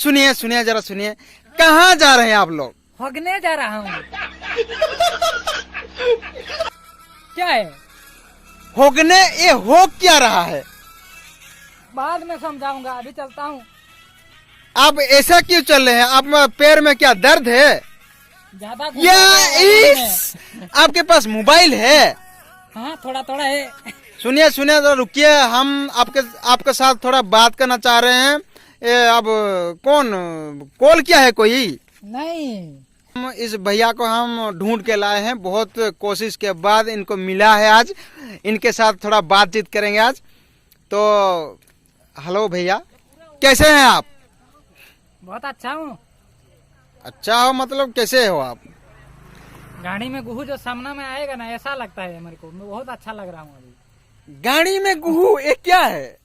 सुनिए सुनिए जरा सुनिए, कहाँ जा रहे हैं आप लोग? होगने जा रहा हूँ। क्या है? होगने? ये हो क्या रहा है? बाद में समझाऊंगा, अभी चलता हूँ। आप ऐसा क्यों चल रहे हैं? आप पैर में क्या दर्द है? ज्यादा आपके पास मोबाइल है? हाँ थोड़ा थोड़ा है। सुनिए सुनिए तो रुकिए, हम आपके साथ थोड़ा बात करना चाह रहे हैं। अब कौन कॉल किया है कोई? नहीं, हम इस भैया को हम ढूंढ के लाए हैं, बहुत कोशिश के बाद इनको मिला है। आज इनके साथ थोड़ा बातचीत करेंगे आज। तो हेलो भैया, कैसे हैं आप? बहुत अच्छा हूँ। अच्छा हो मतलब कैसे हो आप? गाड़ी में गुहू जो सामने में आएगा ना, ऐसा लगता है मेरे को। मैं बहुत अच्छा लग रहा हूँ अभी। गाड़ी में गुहू, ये क्या है?